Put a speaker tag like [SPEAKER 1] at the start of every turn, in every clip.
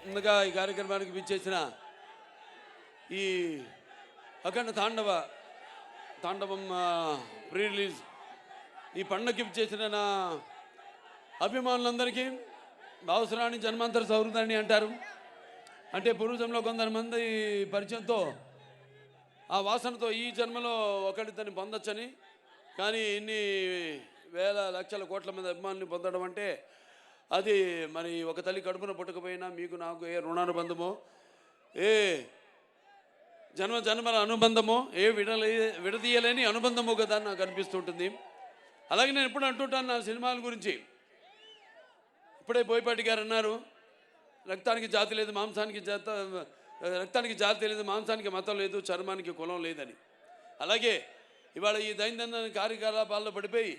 [SPEAKER 1] ముందుగా ఈ కార్యక్రమానికి విచ్చేసిన ఈ అఖండ తాండవం ప్రీ రిలీజ్ ఈ పండుగకి విచ్చేసిన నా అభిమానులందరికీ అవసరాన్ని జన్మాంతర సౌహృదాన్ని అంటారు. అంటే పూర్వజంలో కొంతమంది పరిచయంతో ఆ వాసనతో ఈ జన్మలో ఒకటితని పొందొచ్చని, కానీ ఇన్ని వేల లక్షల కోట్ల మంది అభిమానులు పొందడం అంటే అది మరి ఒక తల్లి కడుపున పుట్టకపోయినా మీకు నాకు ఏ రుణానుబంధమో, ఏ జన్మల అనుబంధమో, ఏ విడదీయలేని అనుబంధమో కదా నాకు అనిపిస్తుంటుంది. అలాగే నేను ఎప్పుడు అంటుంటాను నా సినిమాల గురించి. ఇప్పుడే బోయపాటి గారు అన్నారు, రక్తానికి జాతి లేదు, రక్తానికి జాతి లేదు, మాంసానికి మతం లేదు, చర్మానికి కులం లేదని. అలాగే ఇవాళ ఈ దైనందిన కార్యకలాపాల్లో పడిపోయి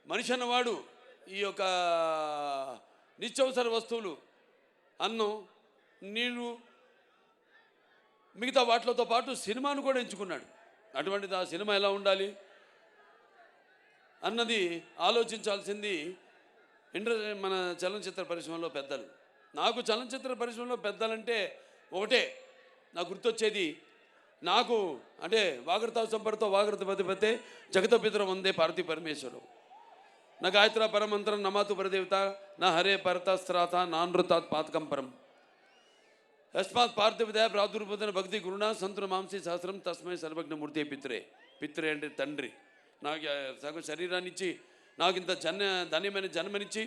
[SPEAKER 1] మనిషి అన్నవాడు ఈ యొక్క నిత్యవసర వస్తువులు, అన్నం, నీళ్ళు, మిగతా వాటితో పాటు సినిమాను కూడా ఎంచుకున్నాడు. అటువంటిది ఆ సినిమా ఎలా ఉండాలి అన్నది ఆలోచించాల్సింది మన చలనచిత్ర పరిశ్రమలో పెద్దలు. నాకు చలనచిత్ర పరిశ్రమలో పెద్దలంటే ఒకటే నాకు గుర్తొచ్చేది, నాకు అంటే వాగర్త సంపర్తో వాగర్త పతిపతే జగత పితరం వందే పార్వతీ పరమేశ్వరం, నా గాయత్ర పరమంత్రం నమాతు పరదేవత నా హరే పరతస్త్రాత నానృతాత్ పాతకం పరం యస్మాత్ పార్థివదయ ప్రాదుర్బోధన భక్తి గురుణ సంతున మాంసీ సహస్రం తస్మై సర్వజ్ఞమూర్తి పిత్రే అంటే తండ్రి. నాకు సగం శరీరాన్ని ఇచ్చి నాకు ఇంత ధన్యమైన జన్మనిచ్చి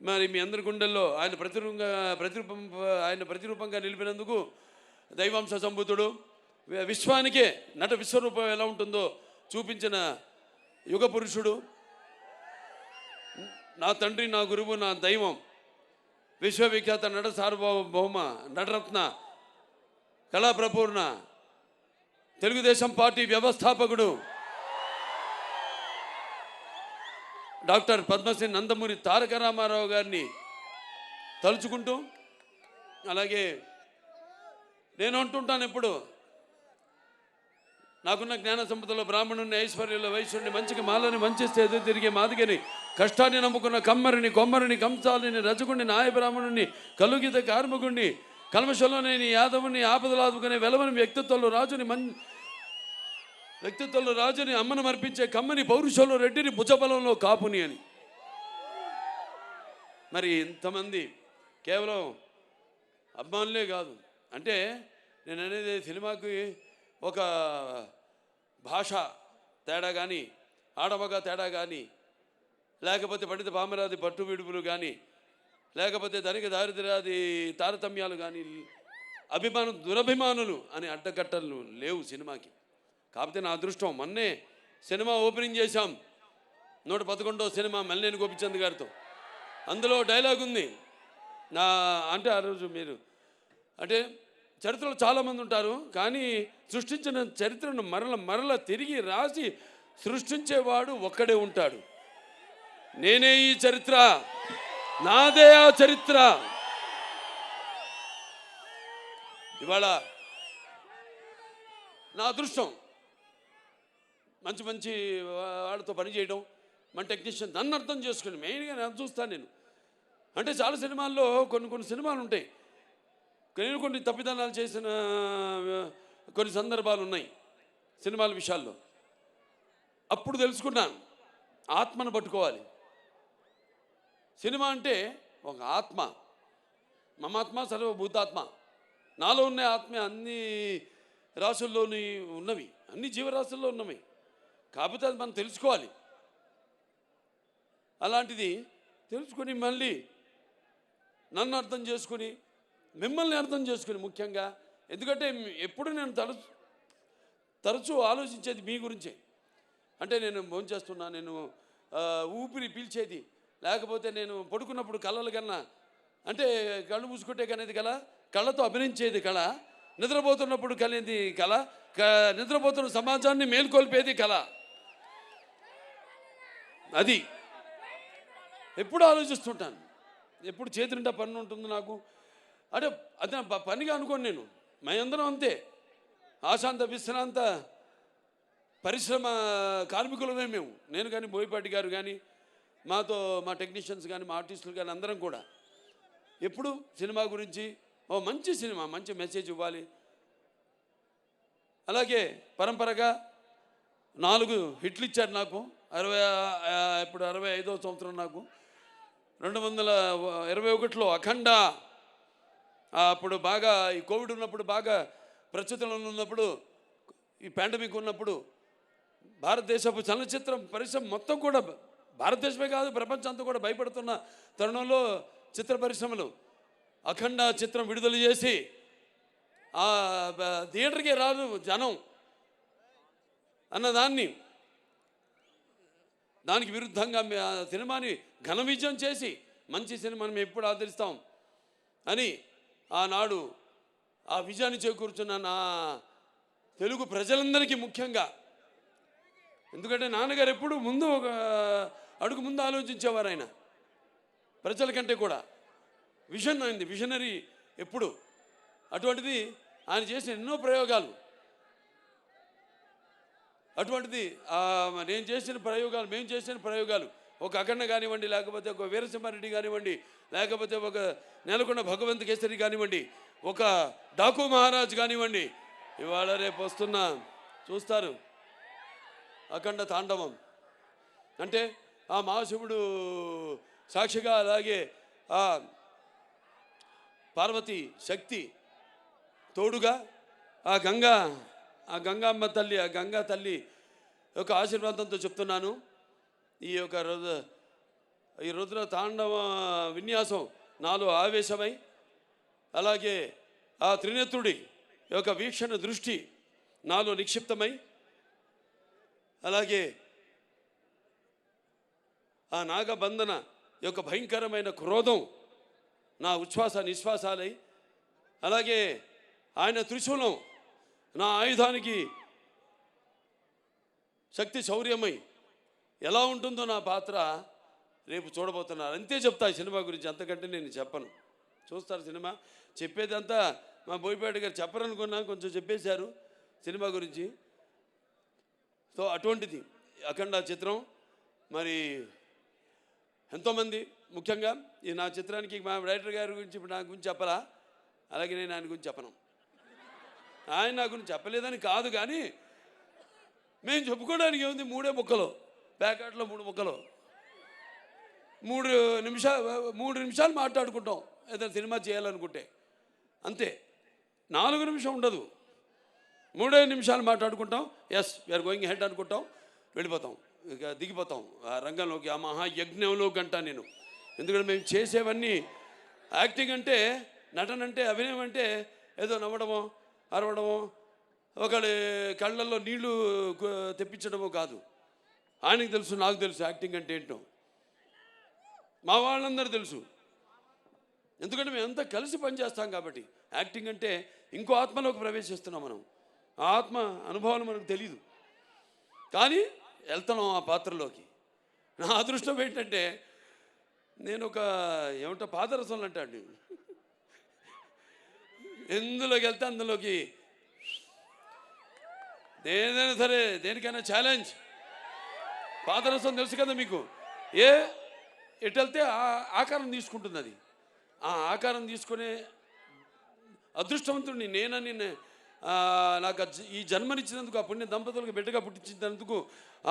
[SPEAKER 1] మరి మీ అందరి గుండెల్లో ఆయన ప్రతిరూపంగా నిలిపినందుకు దైవాంశ సంభూతుడు, విశ్వానికే నట విశ్వరూపం ఎలా ఉంటుందో చూపించిన యుగ పురుషుడు, నా తండ్రి, నా గురువు, నా దైవం, విశ్వవిఖ్యాత నట సార్వభౌమ నటరత్న కళాప్రపూర్ణ తెలుగుదేశం పార్టీ వ్యవస్థాపకుడు డాక్టర్ పద్మశ్రీ నందమూరి తారక రామారావు గారిని తలుచుకుంటూ, అలాగే నేను అంటుంటాను ఎప్పుడు, నాకున్న జ్ఞాన సంపదలో బ్రాహ్మణుని, ఐశ్వర్యంలో వైశ్యుడిని, మంచికి మాలని వంచిస్తే ఎదురు తిరిగే మాదిగని, కష్టాన్ని నమ్ముకున్న కమ్మరిని, కొమ్మరిని, కంసాలిని, రజకుడిని, నాయ బ్రాహ్మణుని, కలుగిత కార్మికుడిని, కల్మషంలోనేని యాదవుని, ఆపదలాదుకునే వెలవని వ్యక్తిత్వంలో రాజుని అమ్మను మర్పించే కమ్మని, పౌరుషంలో రెడ్డిని, భుజబలంలో కాపుని అని. మరి ఇంతమంది కేవలం అభిమానులే కాదు. అంటే నేను అనేది సినిమాకి ఒక భాష తేడా కానీ, ఆడమగ తేడా కానీ, లేకపోతే పండిత పామరాది పట్టు విడుపులు కానీ, లేకపోతే ధనిక దారిద్ర్యాది తారతమ్యాలు కానీ, దురభిమానులు అనే అడ్డకట్టలు లేవు సినిమాకి. కాకపోతే నా అదృష్టం, మొన్నే సినిమా ఓపెనింగ్ చేశాం, 111వ సినిమా మల్లేని గోపిచంద్ గారితో. అందులో డైలాగ్ ఉంది అంటే ఆ రోజు మీరు అంటే చరిత్రలో చాలామంది ఉంటారు, కానీ సృష్టించిన చరిత్రను మరల తిరిగి రాసి సృష్టించేవాడు ఒక్కడే ఉంటాడు. నేనే ఈ చరిత్ర, నాదే ఆ చరిత్ర. ఇవాళ నా అదృష్టం మంచి వాళ్ళతో పనిచేయడం, మన టెక్నీషియన్ నన్ను అర్థం చేసుకుని మెయిన్గా నేను చూస్తాను. నేను అంటే చాలా సినిమాల్లో కొన్ని సినిమాలు ఉంటాయి, నేను కొన్ని తప్పిదనాలు చేసిన కొన్ని సందర్భాలు ఉన్నాయి సినిమాల విషయాల్లో. అప్పుడు తెలుసుకున్నాను, ఆత్మను పట్టుకోవాలి. సినిమా అంటే ఒక ఆత్మ, మమాత్మ సర్వభూతాత్మ. నాలో ఉన్న ఆత్మ అన్ని రాసుల్లోని ఉన్నవి, అన్ని జీవరాశుల్లో ఉన్నవి. కాకపోతే అది మనం తెలుసుకోవాలి. అలాంటిది తెలుసుకొని మళ్ళీ నన్ను అర్థం చేసుకుని, మిమ్మల్ని అర్థం చేసుకుని ముఖ్యంగా, ఎందుకంటే ఎప్పుడు నేను తరచూ ఆలోచించేది మీ గురించే. అంటే నేను భోంచేస్తున్నా, నేను ఊపిరి పీల్చేది, లేకపోతే నేను పడుకున్నప్పుడు కళలు కన్నా, అంటే కళ్ళు మూసుకుంటే కనేది కళ, కళ్ళతో అభినయించేది కళ, నిద్రపోతున్నప్పుడు కనేది కళ, నిద్రపోతున్న సమాజాన్ని మేల్కొల్పేది కళ. అది ఎప్పుడు ఆలోచిస్తుంటాను, ఎప్పుడు చేతి నిండా పని ఉంటుంది నాకు. అంటే అది పనిగా అనుకోను నేను, మేమందరం అంతే, ఆశాంత విశ్రాంత పరిశ్రమ కార్మికులమే మేము. నేను కానీ, బోయపాటి గారు కానీ, మా టెక్నీషియన్స్ కానీ, మా ఆర్టిస్టులు కానీ, అందరం కూడా ఎప్పుడు సినిమా గురించి ఓ మంచి సినిమా, మంచి మెసేజ్ ఇవ్వాలి. అలాగే పరంపరగా 4 హిట్లు ఇచ్చారు నాకు. ఇప్పుడు 65వ సంవత్సరం నాకు. 2021లో అఖండ, అప్పుడు బాగా ఈ కోవిడ్ ఉన్నప్పుడు, బాగా ప్రస్తుతంలో ఉన్నప్పుడు, ఈ పాండమిక్ ఉన్నప్పుడు భారతదేశపు చలనచిత్ర పరిశ్రమ మొత్తం కూడా, భారతదేశమే కాదు ప్రపంచం అంతా కూడా భయపడుతున్న తరుణంలో చిత్ర పరిశ్రమలు అఖండ చిత్రం విడుదల చేసి థియేటర్కి రాదు జనం అన్నదాన్ని, దానికి విరుద్ధంగా సినిమాని ఘన విజయం చేసి మంచి సినిమాని మేము ఎప్పుడు ఆదరిస్తాం అని ఆనాడు ఆ విజయాన్ని చేకూర్చున్న నా తెలుగు ప్రజలందరికీ ముఖ్యంగా, ఎందుకంటే నాన్నగారు ఎప్పుడు ముందు ఒక అడుగు ముందు ఆలోచించేవారు. ఆయన ప్రజల కంటే కూడా విజన్ అయింది, విజనరీ ఎప్పుడు. అటువంటిది ఆయన చేసిన ఎన్నో ప్రయోగాలు, అటువంటిది నేను చేసిన ప్రయోగాలు, మేము చేసిన ప్రయోగాలు, ఒక అఖండ కానివ్వండి, లేకపోతే ఒక వీరసింహారెడ్డి కానివ్వండి, లేకపోతే ఒక నెలకొండ భగవంత్ కేసరి కానివ్వండి, ఒక డాకు మహారాజ్ కానివ్వండి, ఇవాళ రేపు వస్తున్న చూస్తారు అఖండ తాండవం. అంటే ఆ మహాశివుడు సాక్షిగా, అలాగే ఆ పార్వతి శక్తి తోడుగా, ఆ గంగామ్మ తల్లి, ఆ గంగా తల్లి యొక్క ఆశీర్వాదంతో చెప్తున్నాను. ఈ రుద్ర తాండవ విన్యాసం నాలో ఆవేశమై, అలాగే ఆ త్రినేత్రుడి యొక్క వీక్షణ దృష్టి నాలో నిక్షిప్తమై, అలాగే ఆ నాగబంధన యొక్క భయంకరమైన క్రోధం నా ఉచ్ఛ్వాస నిశ్వాసాలై, అలాగే ఆయన త్రిశూలం నా ఆయుధానికి శక్తి శౌర్యమై ఎలా ఉంటుందో నా పాత్ర రేపు చూడబోతున్నారు. అంతే చెప్తా ఈ సినిమా గురించి, అంతకంటే నేను చెప్పను. చూస్తారు సినిమా. చెప్పేదంతా మా బోయపాటి గారు చెప్పరనుకున్నా, కొంచెం చెప్పేశారు సినిమా గురించి. సో అటువంటిది అఖండ చిత్రం. మరి ఎంతోమంది, ముఖ్యంగా ఈ నా చిత్రానికి మా డైరెక్టర్ గారి గురించి ఇప్పుడు నా గురించి చెప్పరా, అలాగే నేను ఆయన గురించి చెప్పను. ఆయన నా గురించి చెప్పలేదని కాదు, కానీ మేము చెప్పుకోవడానికి ఏముంది, 3 ముక్కలు, ప్యాకెట్లో 3 ముక్కలు, 3 నిమిషాలు మాట్లాడుకుంటాం ఏదైనా సినిమా చేయాలనుకుంటే, అంతే. 4 నిమిషం ఉండదు, 3 నిమిషాలు మాట్లాడుకుంటాం. ఎస్ వీఆర్ గోయింగ్ హెడ్ అనుకుంటాం, వెళ్ళిపోతాం, ఇక దిగిపోతాం ఆ రంగంలోకి, ఆ మహాయజ్ఞంలోకి అంటా నేను. ఎందుకంటే మేము చేసేవన్నీ యాక్టింగ్ అంటే, నటన అంటే, అభినయం అంటే ఏదో నవ్వడమో అరవడమో ఒకళ్ళ కళ్ళల్లో నీళ్లు తెప్పించడమో కాదు. ఆయనకు తెలుసు, నాకు తెలుసు యాక్టింగ్ అంటే ఏంటో, మా వాళ్ళందరూ తెలుసు. ఎందుకంటే మేమంతా కలిసి పనిచేస్తాం కాబట్టి. యాక్టింగ్ అంటే ఇంకో ఆత్మలోకి ప్రవేశిస్తున్నాం మనం, ఆ ఆత్మ అనుభవాలు మనకు తెలీదు, కానీ వెళ్తున్నాం ఆ పాత్రలోకి. నా అదృష్టం ఏంటంటే నేను ఒక ఏమంటా పాదరసంలో అంటాడు, ఎందులోకి వెళ్తే అందులోకి, ఏదైనా సరే దేనికైనా ఛాలెంజ్. పాదరసం తెలుసు కదా మీకు, ఎటు వెళ్తే ఆకారం తీసుకుంటుంది. అది ఆ ఆకారం తీసుకునే అదృష్టవంతుడిని నేనని, నాకు ఈ జన్మనిచ్చినందుకు, ఆ పుణ్య దంపతులకు బిడ్డగా పుట్టించినందుకు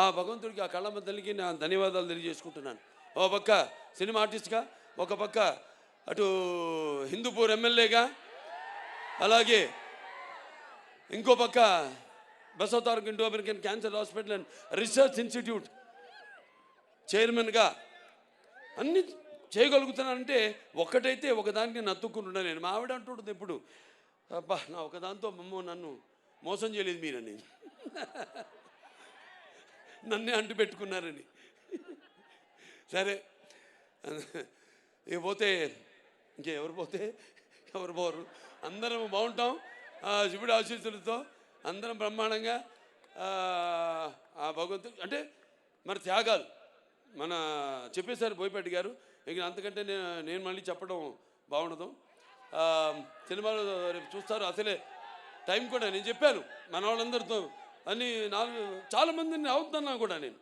[SPEAKER 1] ఆ భగవంతుడికి, ఆ కళ్ళమ్మ తల్లికి నా ధన్యవాదాలు తెలియజేసుకుంటున్నాను. ఒక పక్క సినిమా ఆర్టిస్ట్గా, ఒక పక్క అటు హిందూపూర్ ఎమ్మెల్యేగా, అలాగే ఇంకో పక్క Basavataraka Indo American cancer hospital and research institute చైర్మన్గా అన్నీ చేయగలుగుతున్నానంటే ఒక్కటైతే ఒకదానికి నేను అతుక్కుంటున్నాను. నేను మా ఆవిడ అంటుంటుంది ఎప్పుడు, అబ్బా నా ఒకదాంతో నన్ను మోసం చేయలేదు మీరని, నన్నే అంటు పెట్టుకున్నారని. సరే ఇక పోతే ఇంకెవరు పోతే ఎవరు పోరు, అందరం బాగుంటాం శివుడి ఆశీస్సులతో, అందరం బ్రహ్మాండంగా. ఆ భగవంతుడు అంటే మన త్యాగాలు మన చెప్పేశారు బోయపాటి గారు, ఇక అంతకంటే నేను మళ్ళీ చెప్పడం బాగుండదు. సినిమాలో రేపు చూస్తారు. అసలే టైం కూడా నేను చెప్పాను మన వాళ్ళందరితో, అన్ని చాలామందిని అవుతున్నాను కూడా నేను,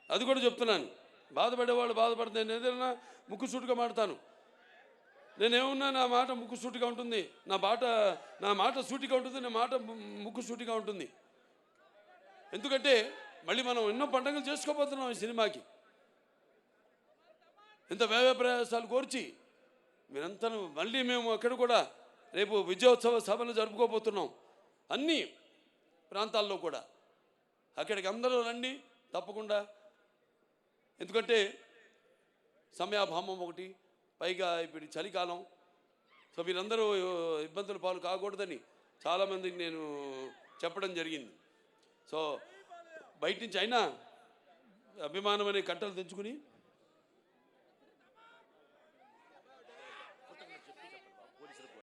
[SPEAKER 1] అది కూడా చెప్తున్నాను. బాధపడేవాళ్ళు బాధపడతాను, ఏదైనా ముక్కు సూటుగా మాడతాను. నేనేమన్నా నా మాట ముక్కు సూటిగా ఉంటుంది, నా మాట సూటిగా ఉంటుంది, నా మాట ముక్కు సూటిగా ఉంటుంది. ఎందుకంటే మళ్ళీ మనం ఎన్నో పండుగలు చేసుకోబోతున్నాం ఈ సినిమాకి. ఇంత వ్యయ ప్రయాసాలు కోర్చి మీరంతా మళ్ళీ మేము అక్కడ కూడా రేపు విజయోత్సవ సభలు జరుపుకోబోతున్నాం అన్ని ప్రాంతాల్లో కూడా. అక్కడికి అందరూ రండి తప్పకుండా. ఎందుకంటే సమయాభావం ఒకటి, పైగా ఇప్పుడు చలికాలం. సో మీరందరూ ఇబ్బందుల పాలు కాకూడదని చాలామందికి నేను చెప్పడం జరిగింది. సో బయట నుంచి అయినా అభిమానం అనే కట్టలు తెంచుకుని